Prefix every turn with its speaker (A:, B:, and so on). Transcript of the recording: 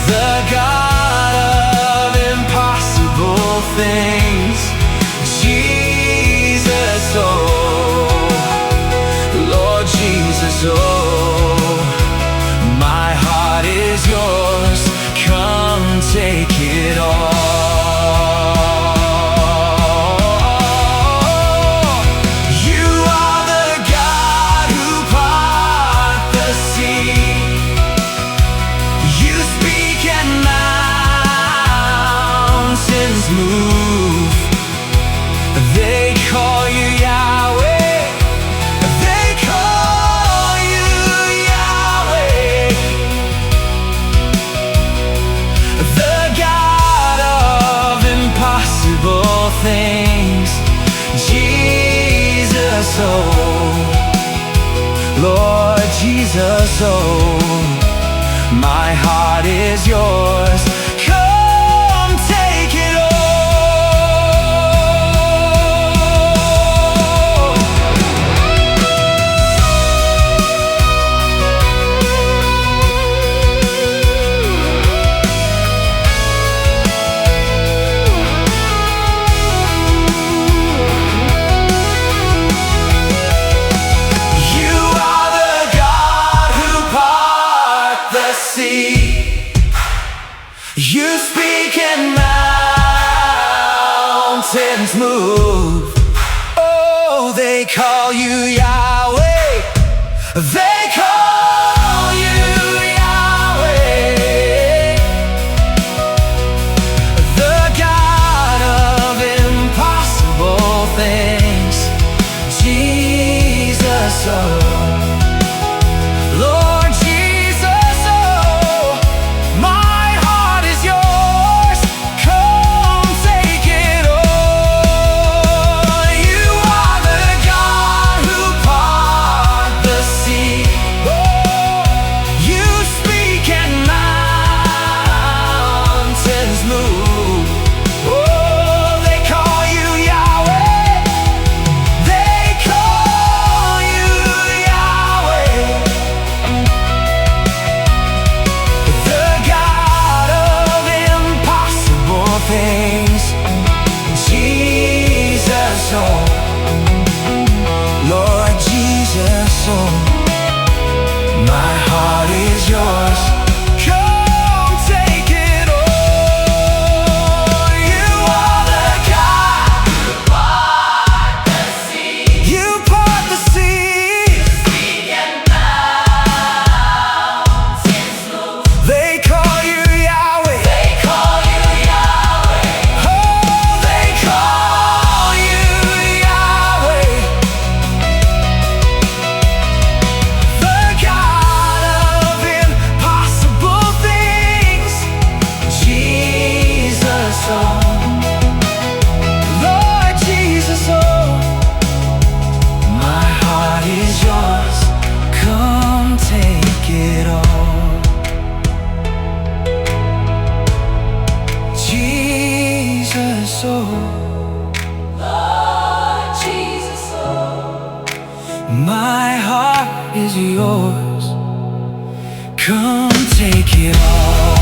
A: the God of impossible things, Jesus, oh, Lord Jesus, oh, my heart is yours, come take it all. You are the God who part the sea. You speak and mountains move. They call you Yahweh. They call you Yahweh. The God of impossible things, Jesus, oh, Lord Jesus, oh, my heart is yours, come take it all. You are the God who part the sea. You speak and mountains move. Oh, they call you Yahweh. They call you Yahweh. The God of impossible things, Jesus, oh, Lord Jesus, oh, my heart is yours, come take it all. You are the God who part the sea. You speak and mountains move. Oh, they call you Yahweh. They call you Yahweh. The God of impossible things, Jesus, oh, Lord Jesus, oh, my heart is yours, come take it all. You are the God who part the sea. You part the sea. Speak and mountains move. They call you Yahweh. They call you Yahweh. Oh, they call you Yahweh. The God of impossible things, Jesus, oh, Lord Jesus, oh, my heart is yours, come take it all. Jesus, oh, Lord Jesus, oh, my heart is yours, come take it all.